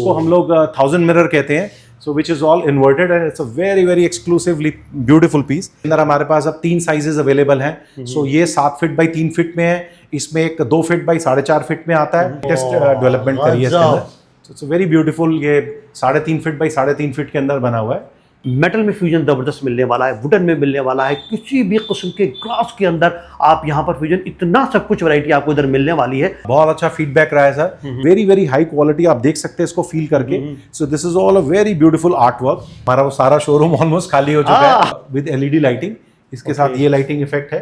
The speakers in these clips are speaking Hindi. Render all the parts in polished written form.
इसको हम लोग 1000 मिरर कहते हैं, so which is all inverted and it's a very very exclusively beautiful piece. अंदर हमारे पास अब 3 साइजेस अवेलेबल हैं। सो ये 7 फीट बाई 3 फीट में है, इसमें एक 2 फीट बाई 4.5 फीट में आता है। टेस्ट डेवलपमेंट करी है इसके अंदर, इट्स वेरी ब्यूटीफुल। ये 3.5 फीट बाई 3.5 फीट के अंदर बना हुआ है। मेटल में फ्यूजन जबरदस्त मिलने वाला है, वुडन में मिलने वाला है, किसी भी किस्म के ग्लास के अंदर आप यहाँ पर फ्यूजन, इतना सब कुछ वैरायटी आपको इधर मिलने वाली है। बहुत अच्छा फीडबैक रहा है sir, very very high quality, आप देख सकते हैं इसको फील करके। So this is all a very beautiful art work. हमारा वो सारा शोरूम ऑलमोस्ट खाली हो चुका है विद एलईडी लाइटिंग, इसके साथ ये लाइटिंग इफेक्ट है।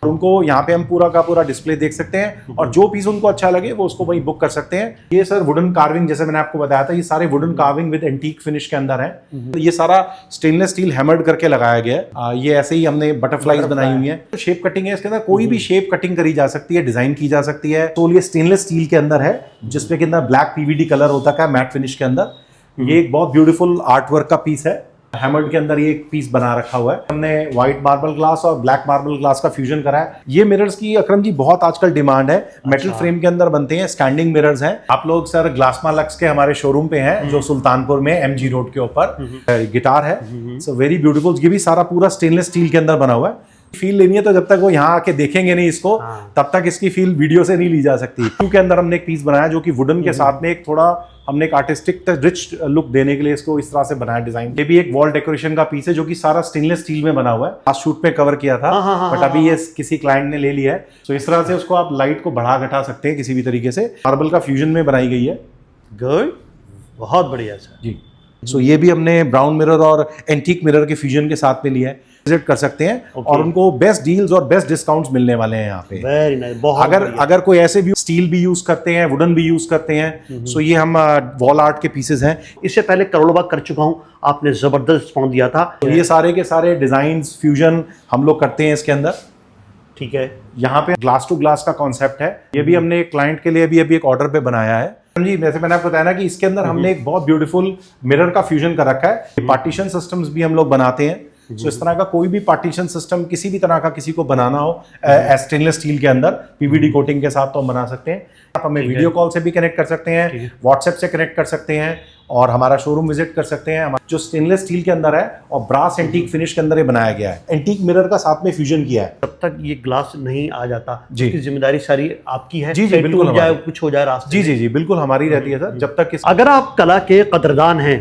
उनको यहाँ पे हम पूरा का पूरा डिस्प्ले देख सकते हैं और जो पीस उनको अच्छा लगे वो उसको वही बुक कर सकते हैं। ये सर वुडन कार्विंग, जैसे मैंने आपको बताया था, ये सारे wooden carving with antique finish के अंदर है। ये सारा स्टेनलेस स्टील हैमर्ड करके लगाया गया है। ये ऐसे ही हमने बटरफ्लाईज बनाई हुई है। शेप कटिंग है इसके अंदर, कोई भी शेप कटिंग करी जा सकती है, डिजाइन की जा सकती है। तो ये स्टेनलेस स्टील के अंदर है, जिसपे के अंदर ब्लैक पीवीडी कलर होता है मैट फिनिश के अंदर। ये एक बहुत ब्यूटीफुल आर्ट वर्क का पीस है। हैमर्ड के अंदर ये एक पीस बना रखा हुआ है हमने। व्हाइट मार्बल ग्लास और ब्लैक मार्बल ग्लास का फ्यूजन करा है। ये मिरर्स की अकरम जी बहुत आजकल डिमांड है। मेटल फ्रेम के अंदर बनते हैं, स्टैंडिंग मिरर्स हैं। आप लोग सर ग्लासमा लक्स के हमारे शोरूम पे हैं, जो सुल्तानपुर में एमजी रोड के ऊपर। गिटार है, सो वेरी ब्यूटीफुल। ये भी सारा पूरा स्टेनलेस स्टील के अंदर बना हुआ है। फील लेनी है तो जब तक वो यहाँ आके देखेंगे नहीं इसको, तब तक इसकी फील वीडियो से नहीं ली जा सकती। के अंदर हमने एक पीस बनाया जो कि वुडन के साथ में एक थोड़ा हमने एक आर्टिस्टिक रिच लुक देने के लिए इसको इस तरह से बनाया डिजाइन। ये भी एक वॉल डेकोरेशन का पीस है जो कि सारा स्टेनलेस स्टील में बना हुआ है। लास्ट शूट में कवर किया था, बट अभी ये किसी क्लाइंट ने ले लिया है। तो इस तरह से उसको आप लाइट को बढ़ा घटा सकते हैं किसी भी तरीके से। मार्बल का फ्यूजन में बनाई गई है। गुड, बहुत बढ़िया सर जी। सो ये भी हमने ब्राउन मिरर और एंटीक मिरर के फ्यूजन के साथ में लिया है। विजिट कर सकते हैं और उनको बेस्ट डील्स और बेस्ट डिस्काउंट्स मिलने वाले हैं यहाँ पे। वेरी नाइस, बहुत अगर कोई ऐसे भी स्टील भी यूज करते हैं, वुडन भी यूज करते हैं, सो ये हम वॉल आर्ट के पीसेस हैं। इससे पहले करोड़ों बार कर चुका हूँ, आपने जबरदस्त रिस्पॉन्स दिया था। तो ये सारे के सारे डिजाइन्स फ्यूजन हम लोग करते हैं इसके अंदर। ठीक है, यहाँ पे ग्लास टू ग्लास का कॉन्सेप्ट है। ये भी हमने एक क्लाइंट के लिए अभी एक ऑर्डर पे बनाया है जी। वैसे मैंने आपको बताया ना कि इसके अंदर हमने एक बहुत ब्यूटीफुल मिरर का फ्यूजन कर रखा है। पार्टीशन सिस्टम्स भी हम लोग बनाते हैं। तो इस तरह का कोई भी पार्टीशन सिस्टम किसी भी तरह का किसी को बनाना हो स्टेनलेस स्टील के अंदर पीवीडी कोटिंग के साथ, तो हम बना सकते हैं। आप हमें वीडियो कॉल से भी कनेक्ट कर सकते हैं, व्हाट्सएप से कनेक्ट कर सकते हैं और हमारा शोरूम विजिट कर सकते हैं। जो स्टेनलेस स्टील के अंदर है और ब्रास एंटीक फिनिश के अंदर ये बनाया गया है। एंटीक मिरर का साथ में फ्यूजन किया है। जब तक ये ग्लास नहीं आ जाता, जी, इसकी जिम्मेदारी सारी आपकी है। जी जी बिल्कुल, कुछ हो जाए रास्ते। जी जी जी बिल्कुल हमारी रहती है सर। जब तक अगर आप कला के कदरदान हैं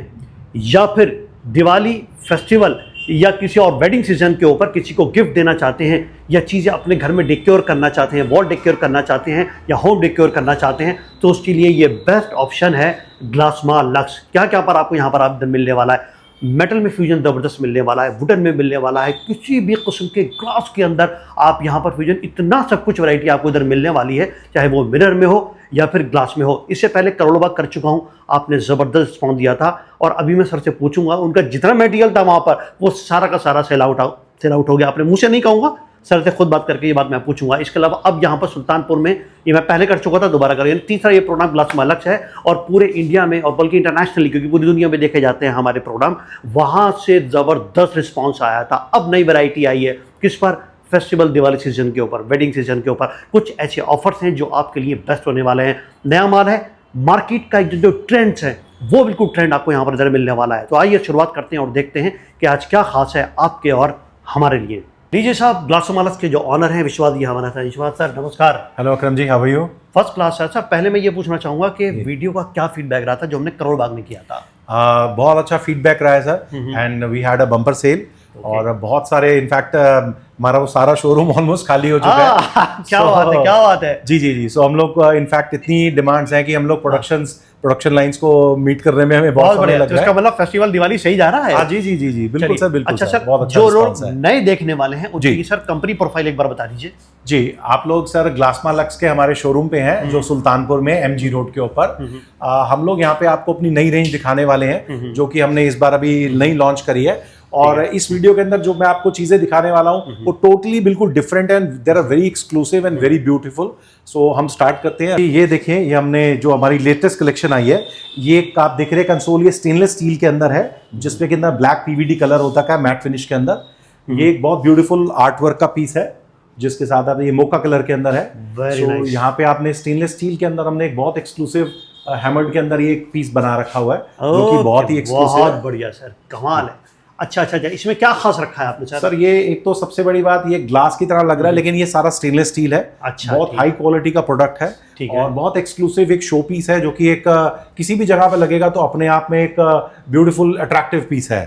या फिर दिवाली फेस्टिवल या किसी और वेडिंग सीजन के ऊपर किसी को गिफ्ट देना चाहते हैं या चीज़ें अपने घर में डेकोर करना चाहते हैं, वॉल डेकोर करना चाहते हैं या होम डेकोर करना चाहते हैं, तो उसके लिए ये बेस्ट ऑप्शन है ग्लासमा लक्स। क्या क्या पर आपको यहाँ पर आप मिलने वाला है? मेटल में फ्यूजन ज़बरदस्त मिलने वाला है, वुडन में मिलने वाला है, किसी भी किस्म के ग्लास के अंदर आप यहाँ पर फ्यूजन, इतना सब कुछ वैरायटी आपको इधर मिलने वाली है, चाहे वो मिरर में हो या फिर ग्लास में हो। इससे पहले करोड़ों बार कर चुका हूँ, आपने ज़बरदस्त रिस्पॉन्स दिया था और अभी मैं सर से पूछूंगा, उनका जितना मटेरियल था वहाँ पर वो सारा का सारा सेल आउट हो गया। आपने मुँह से नहीं कहूँगा, सर से खुद बात करके ये बात मैं पूछूंगा। इसके अलावा अब यहाँ पर सुल्तानपुर में, ये मैं पहले कर चुका था, दोबारा कर, यानी तीसरा ये प्रोग्राम ग्लासमा लक्स है और पूरे इंडिया में और बल्कि इंटरनेशनली, क्योंकि पूरी दुनिया में देखे जाते हैं हमारे प्रोग्राम, वहाँ से ज़बरदस्त रिस्पॉन्स आया था। अब नई वैरायटी आई है, किस पर? फेस्टिवल, दिवाली सीजन के ऊपर, वेडिंग सीजन के ऊपर कुछ ऐसे ऑफर्स हैं जो आपके लिए बेस्ट होने वाले हैं। नया माल है, मार्केट का जो ट्रेंड्स हैं वो बिल्कुल ट्रेंड आपको यहाँ पर ज़रा मिलने वाला है। तो आइए शुरुआत करते हैं और देखते हैं कि आज क्या खास है आपके और हमारे लिए। लीजिए साहब, ग्लासमा लक्स के जो ऑनर हैं विश्वास जी हमारा था। विश्वास सर नमस्कार। Hello Akram ji, how are you? First class sir. Sir पहले मैं ये पूछना चाहूँगा कि वीडियो का क्या फीडबैक रहा था जो हमने करोड़ बाग में किया था? बहुत अच्छा फीडबैक रहा है sir, and we had a bumper sale और बहुत सारे, इनफैक्ट हमारा वो सारा शोरूम ऑलमोस्ट खाली हो चुका है। क्या बात है, क्या बात है। जी जी जी। सो हम लोग इनफैक्ट इतनी डिमांड्स हैं कि हम लोग प्रोडक्शन लाइन्स को मीट करने में हमें बहुत समय लग रहा है। इसका मतलब फेस्टिवल दिवाली सही जा रहा है। जी जी जी जी बिल्कुल सर, बिल्कुल। अच्छा सर, बहुत अच्छा जो लोग नए देखने वाले हैं उनकी सर कंपनी प्रोफाइल एक बार बता दीजिए। जी, आप लोग सर ग्लासमा लक्स के हमारे शोरूम पे हैं जो सुल्तानपुर में एमजी रोड के ऊपर। हम लोग यहाँ पे आपको अपनी नई रेंज दिखाने वाले हैं जो कि हमने इस बार अभी नई लॉन्च करी है। और इस वीडियो के अंदर जो मैं आपको चीजें दिखाने वाला हूँ वो टोटली बिल्कुल different and there are very exclusive and very beautiful. So हम स्टार्ट करते हैं। ये देखें, ये हमने जो हमारी लेटेस्ट कलेक्शन आई है, ये आप देख रहे हैं कंसोल, ये स्टेनलेस स्टील के अंदर है जिसपे के अंदर ब्लैक पीवीडी कलर होता है मैट फिनिश के अंदर। ये एक बहुत ब्यूटीफुल आर्ट वर्क का पीस है जिसके साथ आप, ये मोका कलर के अंदर है। so, यहाँ पे आपने स्टेनलेस स्टील के अंदर हमने एक बहुत एक्सक्लूसिव हैमर्ड के अंदर ये एक पीस बना रखा हुआ है जो कि बहुत ही एक्सक्लूसिव बहुत है। बढ़िया सर, कमाल है। अच्छा अच्छा, इसमें क्या खास रखा है आपने सर? सर ये एक तो सबसे बड़ी बात, ये ग्लास की तरह लग रहा है लेकिन ये सारा स्टेनलेस स्टील है। अच्छा, बहुत हाई क्वालिटी का प्रोडक्ट है ठीक है। और बहुत एक्सक्लूसिव एक शो पीस है जो कि एक किसी भी जगह पे लगेगा तो अपने आप में एक ब्यूटीफुल अट्रैक्टिव पीस है।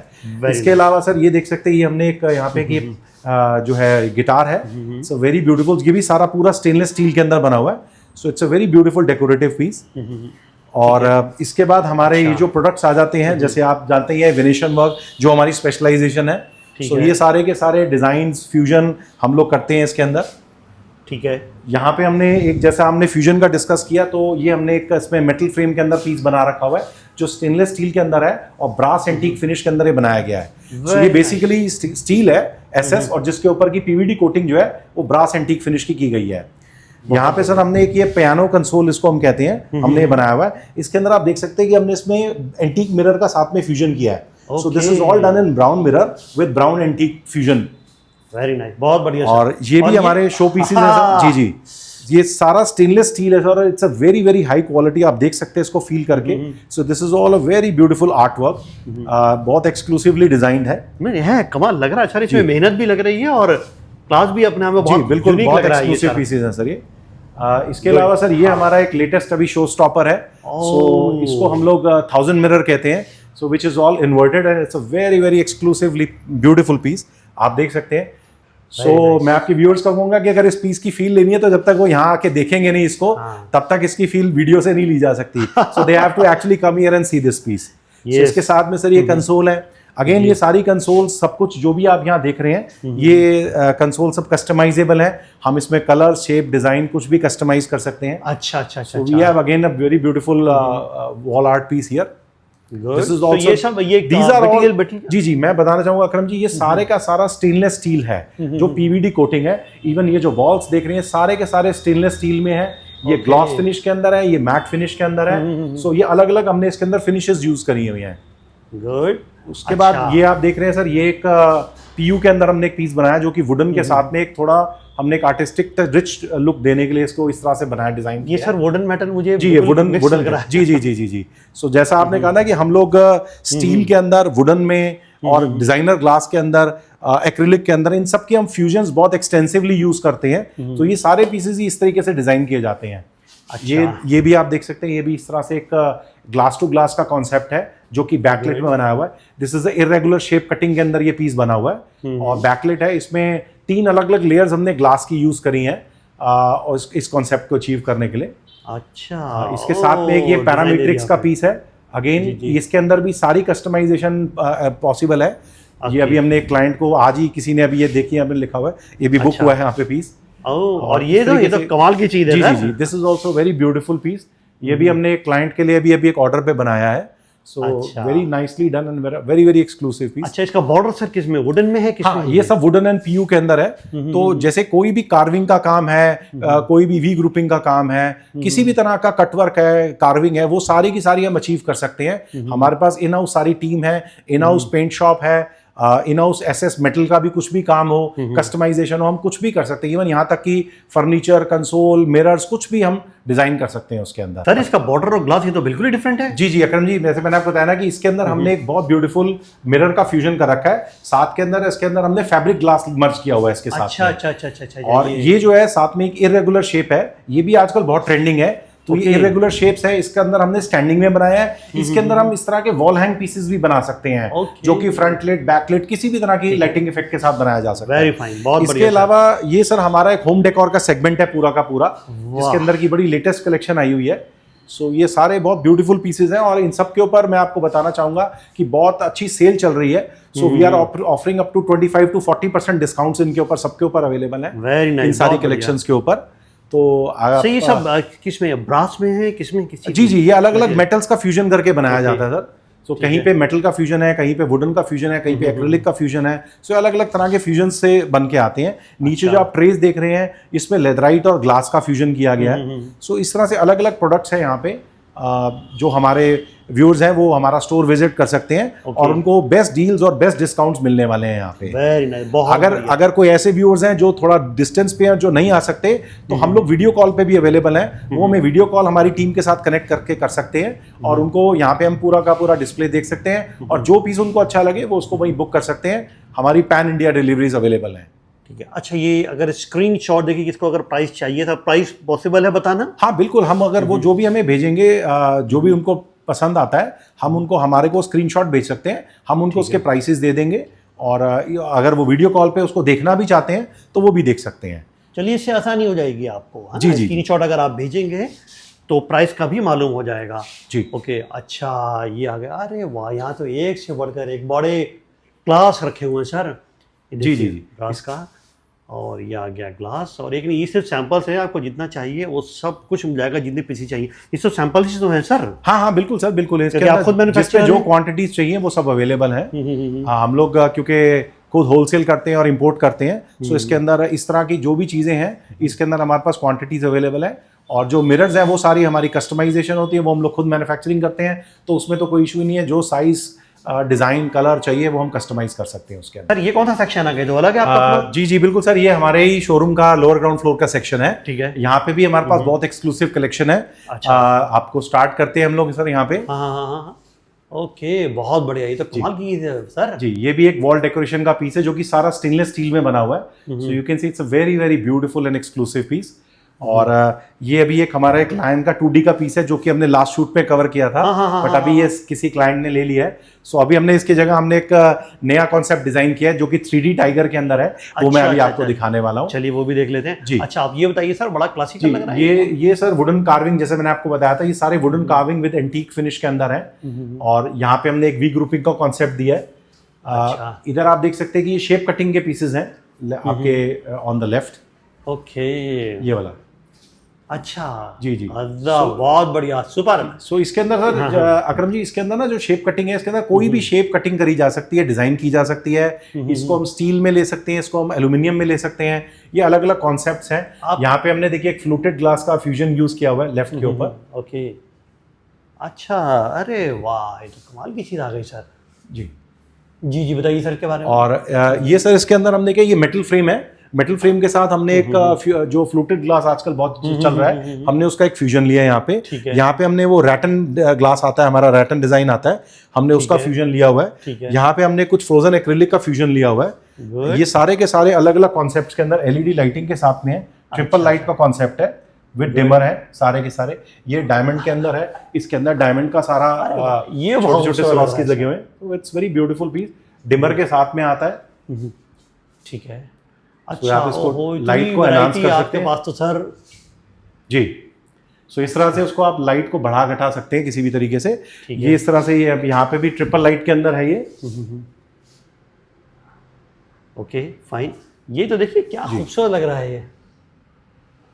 इसके अलावा सर ये देख सकते हैं, ये हमने एक यहाँ पे कि जो है गिटार है, सो वेरी ब्यूटीफुल। ये भी सारा पूरा स्टेनलेस स्टील के अंदर बना हुआ है, so it's a very beautiful decorative piece. और इसके बाद हमारे ये जो प्रोडक्ट्स आ जाते हैं, जैसे आप जानते हैं वेनेशियन वर्क जो हमारी स्पेशलाइजेशन है, सो ये सारे के सारे डिजाइन्स फ्यूजन हम लोग करते हैं इसके अंदर। ठीक है। यहाँ पे हमने एक, जैसा हमने फ्यूजन का डिस्कस किया, तो ये हमने एक इसमें मेटल फ्रेम के अंदर पीस बना रखा हुआ है जो स्टेनलेस स्टील के अंदर है और ब्रास एंटीक फिनिश के अंदर ये बनाया गया है। सो ये बेसिकली स्टील है एसएस, और जिसके ऊपर की पीवीडी कोटिंग जो है वो ब्रास एंटीक फिनिश की गई है। यहाँ पे सर हमने एक ये पियानो कंसोल इसको हम कहते हैं, हमने ये बनाया हुआ है। इसके अंदर आप देख सकते हैं कि हमने इसमें एंटीक मिरर का साथ में फ्यूजन किया है। So this is all done in brown mirror with brown antique fusion. Very nice, बहुत बढ़िया। और ये भी हमारे शो पीसेस हैं सर। जी जी, ये सारा स्टेनलेस स्टील है sir, it's a very very high quality, आप देख सकते हैं इसको फील करके। So this is all a very beautiful art work, बहुत एक्सक्लूसिवली डिजाइंड है। नहीं है, कमाल लग रहा है सर, इसमें मेहनत भी लग रही है और क्लास भी अपने आप में बहुत बिल्कुल यूनिक बहुत लग रहा है ये एक्सक्लूसिव सारा। पीसेस हैं सर ये। इसके अलावा सर ये हमारा एक लेटेस्ट अभी शो स्टॉपर है, सो इसको हम लोग 1000 मिरर कहते हैं, so which is all inverted and it's a very very exclusively beautiful piece, आप देख सकते हैं। सो मैं आपके व्यूअर्स को कहूंगा कि अगर इस पीस की फील लेनी है तो जब तक वो यहाँ आके देखेंगे नहीं इसको, तब तक इसकी फील वीडियो से नहीं ली जा सकती। So they have to actually come here and see this piece. इसके साथ में सर ये कंसोल है, अगेन ये सारी कंसोल सब कुछ जो भी आप यहाँ देख रहे हैं, ये कंसोल सब कस्टमाइजेबल है। हम इसमें कलर शेप डिजाइन कुछ भी कस्टमाइज कर सकते हैं। अच्छा अच्छा अच्छा, we have again a very beautiful wall art piece here. This is also, ये सब ये these are all, मटेरियल। जी जी मैं बताना चाहूंगा अकरम जी, ये सारे का सारा स्टेनलेस स्टील है जो पीवीडी कोटिंग है। इवन ये जो वॉल्स देख रहे हैं सारे के सारे स्टेनलेस स्टील में है। ये ग्लॉस फिनिश के अंदर है, ये मैट फिनिश के अंदर है। सो ये अलग अलग हमने इसके अंदर फिनिशेस यूज करी हुई हैं। गुड। उसके बाद ये आप देख रहे हैं सर, ये एक पीयू के अंदर हमने एक पीस बनाया जो कि वुडन के साथ में एक थोड़ा हमने एक आर्टिस्टिक रिच लुक देने के लिए इसको इस तरह से बनाया, डिजाइन। ये सर वुडन मेटल मुझे जी, ये वुडन लग रहा है। जी जी जी जी जी। सो जैसा आपने कहा ना कि हम लोग स्टील के अंदर, वुडन में और डिजाइनर ग्लास के अंदर, एक्रिलिक के अंदर, इन सब की हम फ्यूजन्स बहुत एक्सटेंसिवली यूज करते हैं। तो ये सारे पीसेस ही इस तरीके से डिजाइन किए जाते हैं। ये भी आप देख सकते हैं, ये भी इस तरह से एक ग्लास टू ग्लास का कॉन्सेप्ट है जो कि बैकलेट में बनाया हुआ है। This is irregular shape cutting के अंदर ये पीस बना हुआ है और बैकलेट है। इसमें 3 अलग अलग लेयर्स हमने ग्लास की यूज करी हैं और इस कॉन्सेप्ट को अचीव करने के लिए। अच्छा, इसके साथ में एक ये पैरामीट्रिक्स का पीस है। अगेन इसके अंदर भी सारी कस्टमाइजेशन पॉसिबल है। ये अभी हमने एक क्लाइंट को आज ही किसी ने अभी ये देखी, हमने लिखा हुआ है, ये भी बुक हुआ है यहाँ पे पीस। और ये तो कमाल की चीज है। जी जी जी, this is also very beautiful piece. ये भी हमने एक क्लाइंट के लिए अभी एक ऑर्डर पे बनाया है। So very nicely done and very very exclusive piece. अच्छा, इसका बॉर्डर सर किस में, वुडन में है, किस में? ये सब वुडन एंड पीयू के अंदर है। तो जैसे कोई भी कार्विंग का काम है, कोई भी वी ग्रुपिंग का काम है, किसी भी तरह का कटवर्क है, कार्विंग है, वो सारी की सारी हम अचीव कर सकते हैं। हमारे पास इन हाउस सारी टीम है, इन हाउस पेंट शॉप है, इन हाउस एसएस मेटल का भी कुछ भी काम हो, कस्टमाइजेशन हो, हम कुछ भी कर सकते हैं। इवन यहाँ तक कि फर्नीचर, कंसोल, मिरर्स, कुछ भी हम डिजाइन कर सकते हैं उसके अंदर। सर इसका बॉर्डर और ग्लास ये तो बिल्कुल ही डिफरेंट है। जी जी अकरम जी, जैसे मैंने आपको बताया ना कि इसके अंदर हमने एक बहुत ब्यूटीफुल मिरर का फ्यूजन कर रखा है। साथ के अंदर इसके अंदर हमने फैब्रिक ग्लास मर्ज किया हुआ है इसके साथ। अच्छा अच्छा अच्छा अच्छा। और ये जो है साथ में एक इरेगुलर शेप है, ये भी आजकल बहुत ट्रेंडिंग है। तो ये इरेगुलर शेप्स है, इसके अंदर हमने स्टैंडिंग में बनाया है। इसके अंदर हम इस तरह के वॉल हैंग पीसेस भी बना सकते हैं जो कि फ्रंट लेट, बैक लेट, किसी भी तरह की लाइटिंग इफेक्ट के साथ बनाया जा सकता है। वेरी फाइन, बहुत बढ़िया। इसके अलावा ये सर हमारा एक होम डेकोर का सेगमेंट है पूरा का पूरा, जिसके अंदर की बड़ी लेटेस्ट कलेक्शन आई हुई है। सो ये सारे बहुत ब्यूटीफुल पीसेस हैं और इन सब के ऊपर मैं आपको बताना चाहूंगा कि बहुत अच्छी सेल चल रही है। So we are offering up to 25 to 40% discounts इनके ऊपर, सबके ऊपर अवेलेबल है। वेरी नाइस, इन सारी कलेक्शंस के ऊपर। तो ये सब किस में, ब्रास में है, किस में, किस? जी जी, ये अलग अलग मेटल्स का फ्यूजन करके बनाया जाता है सर। सो कहीं पे मेटल का फ्यूजन है, कहीं पे वुडन का फ्यूजन है, कहीं पे एक्रिलिक का फ्यूजन है। सो अलग अलग तरह के फ्यूजन से बन के आते हैं। नीचे जो आप ट्रेस देख रहे हैं, इसमें लेदराइट और ग्लास का फ्यूजन किया गया है। सो इस तरह से अलग अलग प्रोडक्ट्स हैं यहाँ पे। जो हमारे व्यूअर्स हैं वो हमारा स्टोर विजिट कर सकते हैं और उनको बेस्ट डील्स और बेस्ट डिस्काउंट्स मिलने वाले हैं यहाँ पे। वेरी नाइस, बहुत अगर कोई ऐसे व्यूअर्स हैं जो थोड़ा डिस्टेंस पे हैं, जो नहीं आ सकते, तो हम लोग वीडियो कॉल पे भी अवेलेबल हैं। वो हमें वीडियो कॉल हमारी टीम के साथ कनेक्ट करके कर सकते हैं और उनको यहाँ पे हम पूरा का पूरा डिस्प्ले देख सकते हैं और जो पीस उनको अच्छा लगे वो उसको वहीं बुक कर सकते हैं। हमारी पैन इंडिया डिलीवरीज अवेलेबल हैं। ठीक है। अच्छा, ये अगर स्क्रीनशॉट देखिए, किसको अगर प्राइस चाहिए था, प्राइस पॉसिबल है बताना? हाँ बिल्कुल, हम अगर वो जो भी हमें भेजेंगे, जो भी उनको पसंद आता है, हम उनको हमारे को स्क्रीनशॉट भेज सकते हैं, हम उनको उसके प्राइसेस दे देंगे और अगर वो वीडियो कॉल पे उसको देखना भी चाहते हैं तो वो भी देख सकते हैं। चलिए, इससे आसानी हो जाएगी आपको। जी जी, स्क्रीनशॉट अगर आप भेजेंगे तो प्राइस का भी मालूम हो जाएगा जी। ओके, अच्छा ये आ गया। अरे वाह, यहाँ तो एक से बढ़कर एक बड़े क्लास रखे हुए हैं सर। जी जी, ग्लास का, और ये आ गया ग्लास। और एक नहीं, ये सिर्फ सैंपल्स हैं, आपको जितना चाहिए वो सब कुछ मिल जाएगा, जितनी पीसी चाहिए। ये सब सैंपल्स ही तो हैं सर? हाँ हाँ बिल्कुल सर, बिल्कुल है। आप खुद मैन्युफैक्चरर जो क्वांटिटीज चाहिए वो सब अवेलेबल है। हाँ, हम लोग क्योंकि खुद होलसेल करते हैं और इंपोर्ट करते हैं, सो इसके अंदर इस तरह की जो भी चीज़ें हैं, इसके अंदर हमारे पास क्वांटिटीज अवेलेबल है। और जो मिरर्स हैं वो सारी हमारी कस्टमाइजेशन होती है, वो हम लोग खुद मैन्युफैक्चरिंग करते हैं, तो उसमें तो कोई इशू नहीं है। जो साइज, डिज़ाइन, कलर चाहिए वो हम कस्टमाइज कर सकते हैं उसके अंदर। सर ये कौन सा सेक्शन आ गया जो अलग है आपका? जी जी बिल्कुल सर, ये हमारे ही शोरूम का लोअर ग्राउंड फ्लोर का सेक्शन है। ठीक है। यहाँ पे भी हमारे पास बहुत एक्सक्लूसिव कलेक्शन है। अच्छा। आपको स्टार्ट करते हैं हम लोग सर यहाँ पे। हाँ हाँ हाँ हाँ, ओके, बहुत बढ़िया। ये तो कमाल की है सर। जी, ये भी एक वॉल डेकोरेशन का पीस है जो कि सारा स्टेनलेस स्टील में बना हुआ है। So you can see it's a very very beautiful and exclusive piece. और ये अभी एक हमारे क्लाइंट का 2D का पीस है जो कि हमने लास्ट शूट पे कवर किया था, बट अभी ये किसी क्लाइंट ने ले लिया है। सो अभी हमने इसकी जगह हमने एक नया कॉन्सेप्ट डिजाइन किया है जो कि 3D टाइगर के अंदर है। वो मैं अभी आपको दिखाने वाला हूँ। चलिए वो भी देख लेते हैं। जी। अच्छा, आप ये बताइए सर, बड़ा क्लासिकल लग रहा है। ये सर वुडन कार्विंग, जैसे मैंने आपको बताया था, ये सारे wooden carving with antique finish के अंदर है। और यहाँ पे हमने एक वी ग्रुपिंग का कॉन्सेप्ट दिया है। इधर आप देख सकते हैं कि ये शेप कटिंग के पीसेज हैं आपके ऑन द लेफ्ट। ओके, ये वाला। अच्छा जी जी, बहुत बढ़िया, सुपर। सो इसके अंदर सर अकरम जी, इसके अंदर ना जो शेप कटिंग है, इसके अंदर कोई भी शेप कटिंग करी जा सकती है, डिजाइन की जा सकती है। इसको हम स्टील में ले सकते हैं, इसको हम एल्यूमिनियम में ले सकते हैं। ये अलग अलग कॉन्सेप्ट्स हैं। यहाँ पे हमने देखिए एक फ्लूटेड ग्लास का फ्यूजन यूज किया हुआ है लेफ्ट के ऊपर। ओके, अच्छा, अरे वाह, ये तो कमाल की चीज आ गई सर। जी जी जी, बताइए सर के बारे में। और ये सर इसके अंदर हमने क्या, ये मेटल फ्रेम है। मेटल फ्रेम के साथ हमने एक जो फ्लूटेड ग्लास आजकल बहुत चल रहा है, हमने उसका एक फ्यूजन लिया है यहाँ पे। यहाँ पे हमने वो रैटन ग्लास आता है, हमारा रैटन डिजाइन आता है, हमने उसका फ्यूजन लिया हुआ है। यहाँ पे हमने कुछ फ्रोजन एक्रिलिक का फ्यूजन लिया हुआ है। ये सारे के सारे अलग अलग कॉन्सेप्ट के अंदर एलईडी लाइटिंग के साथ में है। ट्रिपल लाइट का कॉन्सेप्ट है विद डिमर है सारे के सारे। ये डायमंड के अंदर है, इसके अंदर डायमंड का सारा ये छोटे छोटे स्वरास्कीज लगे हुए हैं। तो it's very beautiful piece, dimmer के साथ में आता है। ठीक है। अच्छा, आप इसको लाइट को एनहांस कर सकते हैं। पास तो सर जी, सो इस तरह से उसको आप लाइट को बढ़ा घटा सकते हैं किसी भी तरीके से। ये इस तरह से, ये यहाँ पे भी ट्रिपल लाइट के अंदर है ये। ओके फाइन, ये तो देखिए क्या खूबसूरत लग रहा है ये।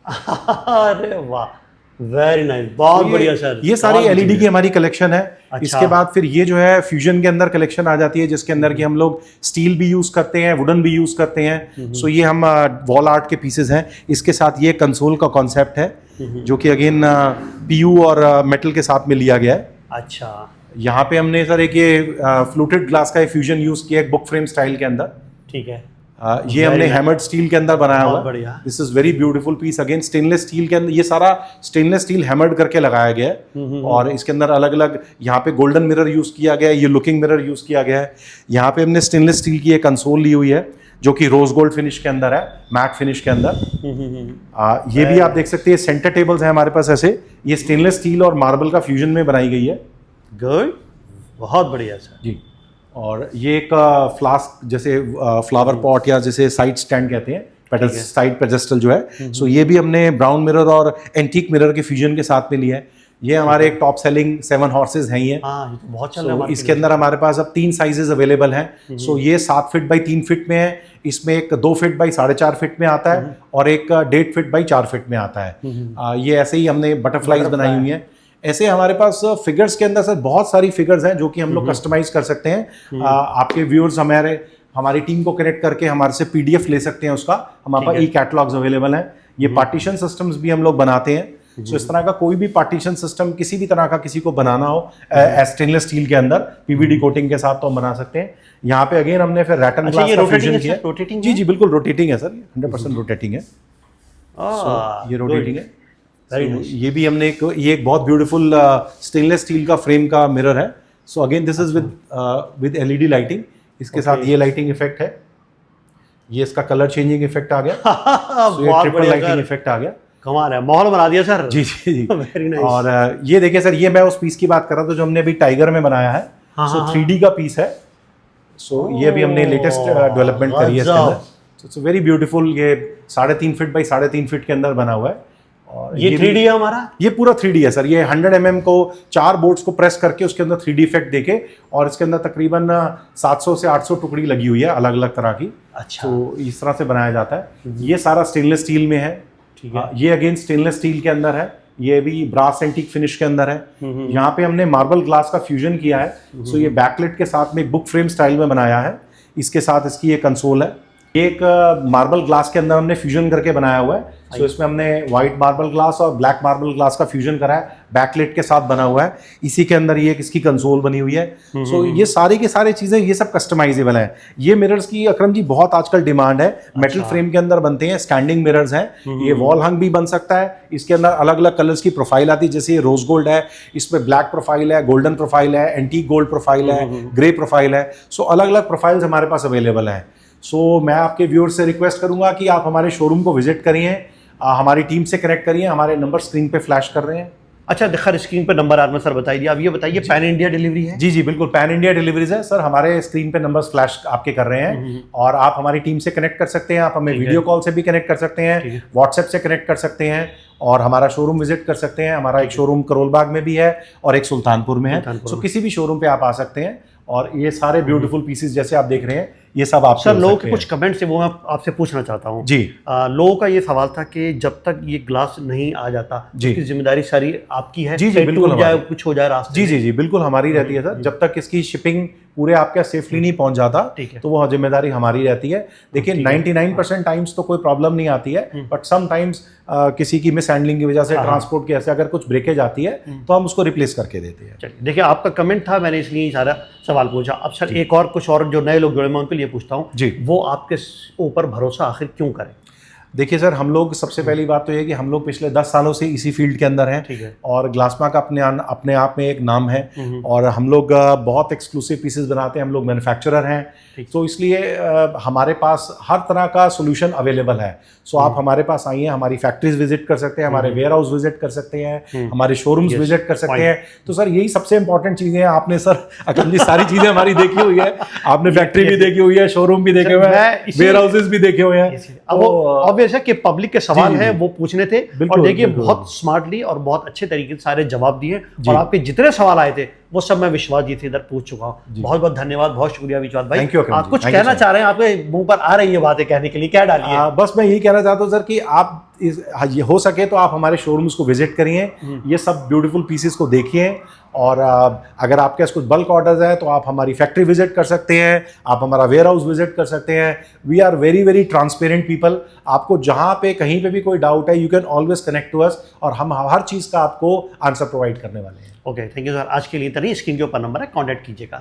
अरे वाह, वेरी नाइस, बहुत बढ़िया सर। ये सारी एलईडी की हमारी कलेक्शन है। अच्छा। इसके बाद फिर ये जो है फ्यूजन के अंदर कलेक्शन आ जाती है, जिसके अंदर की हम लोग स्टील भी यूज करते हैं, वुडन भी यूज करते हैं। सो ये हम वॉल आर्ट के पीसेस हैं। इसके साथ ये कंसोल का कॉन्सेप्ट है जो कि अगेन पीयू और मेटल के साथ में लिया गया है। अच्छा, यहाँ पे हमने सर एक ये फ्लूटेड ग्लास का फ्यूजन यूज किया है बुक फ्रेम स्टाइल के अंदर। ठीक है। ये हमने हैमर्ड स्टील के अंदर बनाया हुआ। बढ़िया। This is very beautiful piece, again stainless steel के अंदर। ये सारा स्टेनलेस स्टील हैमर्ड करके लगाया गया है। और इसके अंदर अलग अलग, यहाँ पे गोल्डन मिरर यूज किया गया है, ये लुकिंग मिरर यूज किया गया है। यहाँ पे हमने स्टेनलेस स्टील की एक कंसोल ली हुई है जो कि रोज गोल्ड फिनिश के अंदर है, मैट फिनिश के अंदर। ये भी आप देख सकते हैं, सेंटर टेबल्स हैं हमारे पास ऐसे। ये स्टेनलेस स्टील और मार्बल का फ्यूजन में बनाई गई है। गुड, बहुत बढ़िया सर जी। और ये एक फ्लास्क, जैसे फ्लावर पॉट या जैसे साइड स्टैंड कहते हैं, पेडल साइड पेडेस्टल जो है। सो ये भी हमने ब्राउन मिरर और एंटीक मिरर के फ्यूजन के साथ में लिया है। ये हमारे एक टॉप सेलिंग 7 हॉर्सेज हैं ये। हाँ, तो बहुत चल रहा है। इसके अंदर हमारे पास अब 3 साइजेस अवेलेबल हैं। सो ये 7 फीट बाई 3 फीट में है। इसमें एक 2 फीट बाई 4.5 फीट में आता है और एक 1.5 फीट बाई 4 फीट में आता है। ये ऐसे ही हमने बटरफ्लाईज बनाई हुई हैं। ऐसे हमारे पास फिगर्स के अंदर सर बहुत सारी फिगर्स हैं जो कि हम लोग कस्टमाइज कर सकते हैं। आपके व्यूअर्स हमारी टीम को कनेक्ट करके हमारे से पीडीएफ ले सकते हैं उसका। हमारे पास ई कैटलॉग्स अवेलेबल हैं। ये पार्टीशन सिस्टम्स भी हम लोग बनाते हैं। सो इस तरह का कोई भी पार्टीशन सिस्टम किसी भी तरह का किसी को बनाना हो स्टेनलेस स्टील के अंदर पीवीडी कोटिंग के साथ तो हम बना सकते हैं। यहाँ पे अगेन हमने फिर रैटन अच्छा, ग्लास ये का rotating फ्यूजन है किया। सर? rotating जी है? जी बिल्कुल रोटेटिंग है सर, 100% रोटेटिंग है। ये रोटेटिंग है। Very So, nice. ये भी हमने ये एक बहुत ब्यूटीफुल स्टेनलेस स्टील का फ्रेम का मिरर है। So again this is with LED lighting, इसके साथ ये लाइटिंग इफेक्ट है, ये इसका कलर चेंजिंग इफेक्ट आ गया। So, ये बहुत ट्रिपल बढ़िया लाइटिंग सर, इफेक्ट आ गया। कमाल है, माहौल बना दिया सर। जी जी जी वेरी नाइस। और ये देखिए सर, ये मैं उस पीस की बात कर रहा था जो हमने अभी टाइगर में बनाया है। सो 3D का पीस है। सो ये भी हमने लेटेस्ट डेवलपमेंट करी है इसके अंदर। So it's very beautiful. ये 3.5 फीट बाई 3.5 फीट के अंदर बना हुआ है। और ये 3D है हमारा? ये पूरा 3D है सर। ये 100 mm को 4 बोर्ड्स को प्रेस करके उसके अंदर 3D इफेक्ट देके, और इसके अंदर तकरीबन 700 से 800 टुकड़ी लगी हुई है अलग अलग तरह की। अच्छा, तो इस तरह से बनाया जाता है। ये सारा स्टेनलेस स्टील में है। ठीक है। ये अगेन स्टेनलेस स्टील के अंदर है। ये भी ब्रास एंटीक फिनिश के अंदर है। यहाँ पे हमने मार्बल ग्लास का फ्यूजन किया है। सो ये बैकलेट के साथ में बुक फ्रेम स्टाइल में बनाया है। इसके साथ इसकी ये कंसोल है। ये एक मार्बल ग्लास के अंदर हमने फ्यूजन करके बनाया हुआ है। सो इसमें हमने व्हाइट मार्बल ग्लास और ब्लैक मार्बल ग्लास का फ्यूजन करा है, बैकलेट के साथ बना हुआ है। इसी के अंदर ये इसकी कंसोल बनी हुई है। सो ये सारी की सारी चीजें ये सब कस्टमाइजेबल है। ये मिरर्स की अकरम जी बहुत आजकल डिमांड है। मेटल फ्रेम के अंदर बनते हैं, स्टैंडिंग मिरर्स हैं। ये वॉल हंग भी बन सकता है। इसके अंदर अलग अलग कलर्स की प्रोफाइल आती है, जैसे ये रोज गोल्ड है, इसमें ब्लैक प्रोफाइल है, गोल्डन प्रोफाइल है, एंटीक गोल्ड प्रोफाइल है, ग्रे प्रोफाइल है। सो अलग अलग प्रोफाइल्स हमारे पास अवेलेबल है। सो मैं आपके व्यूअर्स से रिक्वेस्ट करूंगा कि आप हमारे शोरूम को विजिट करिए, हमारी टीम से कनेक्ट करिए। हमारे नंबर स्क्रीन पे फ्लैश कर रहे हैं। अच्छा, देखा स्क्रीन पे नंबर आर्मर सर बताइए। अब ये बताइए, पैन इंडिया डिलीवरी है? जी जी बिल्कुल, पैन इंडिया डिलीवरीज है सर। हमारे स्क्रीन पे नंबर्स फ्लैश आपके कर रहे हैं, और आप हमारी टीम से कनेक्ट कर सकते हैं। आप हमें वीडियो कॉल से भी कनेक्ट कर सकते हैं, व्हाट्सएप से कनेक्ट कर सकते हैं, और हमारा शोरूम विजिट कर सकते हैं। हमारा एक शोरूम करोल बाग में भी है और एक सुल्तानपुर में है। सो किसी भी शोरूम पे आप आ सकते हैं, और ये सारे ब्यूटीफुल पीसेस जैसे आप देख रहे हैं, ये सब आप सर लोगों के कुछ कमेंट्स है वो मैं आपसे पूछना चाहता हूँ जी। लोगों का ये सवाल था कि जब तक ये ग्लास नहीं आ जाता, उसकी जिम्मेदारी सारी आपकी है? जी जी बिल्कुल, जाए कुछ हो जाए रास्ते? जी जी जी बिल्कुल हमारी रहती है सर। जब तक इसकी शिपिंग पूरे आपके सेफली नहीं पहुंच जाता, तो वो जिम्मेदारी हमारी रहती है। देखिए 99% टाइम्स तो कोई प्रॉब्लम नहीं आती है, बट सम टाइम्स किसी की मिस हैंडलिंग की वजह से, ट्रांसपोर्ट की ऐसे अगर कुछ ब्रेकेज आती है तो हम उसको रिप्लेस करके देते हैं। चलिए, देखिए आपका कमेंट था, मैंने इसलिए ये सारा सवाल पूछा। अब सर एक और कुछ और जो नए लोग जुड़े मैं उनके लिए पूछता हूँ जी, वो आपके ऊपर भरोसा आखिर क्यों करें? देखिए सर, हम लोग सबसे पहली बात तो ये कि हम लोग पिछले 10 सालों से इसी फील्ड के अंदर हैं। ठीक है। और ग्लासमा का अपने आप में एक नाम है, और हम लोग बहुत एक्सक्लूसिव पीसेस बनाते हैं। हम लोग मैन्युफैक्चरर हैं, तो इसलिए हमारे पास हर तरह का सोल्यूशन अवेलेबल है। सो आप हमारे पास आइए, हमारी फैक्ट्रीज विजिट कर सकते हैं, हमारे वेयर हाउस विजिट कर सकते हैं, हमारे शोरूम्स विजिट कर सकते हैं। तो सर यही सबसे इंपॉर्टेंट चीजें हैं। आपने सर अकरम जी सारी चीजें हमारी देखी हुई है, आपने फैक्ट्री भी देखी हुई है, शोरूम भी देखे हुए हैं, वेयर हाउसेज भी देखे हुए हैं। अब ऑब्वियस है कि पब्लिक के सवाल हैं वो पूछने थे, और देखिए बहुत स्मार्टली और बहुत अच्छे तरीके से सारे जवाब दिए, और आपके जितने सवाल आए थे वो सब मैं विश्वास जी से इधर पूछ चुका हूँ। बहुत बहुत धन्यवाद, बहुत शुक्रिया विश्वास भाई। आप कुछ कहना चाह रहे हैं? आपके मुंह पर आ रही है बातें कहने के लिए, क्या डालिए? बस मैं यही कहना चाहता हूँ सर कि आप ये हो सके तो आप हमारे शोरूम्स को विजिट करिए, ये सब ब्यूटीफुल पीसेस को देखिए, और अगर आपके पास कुछ बल्क ऑर्डर्स हैं तो आप हमारी फैक्ट्री विजिट कर सकते हैं, आप हमारा वेयर हाउस विजिट कर सकते हैं। We are very very transparent people. आपको जहाँ पे कहीं पे भी कोई डाउट है, you can always connect to us, और हम हर चीज़ का आपको आंसर प्रोवाइड करने वाले हैं। Okay, thank you sir. आज के लिए इतना ही। स्क्रीन के ऊपर नंबर है, कॉन्टैक्ट कीजिएगा।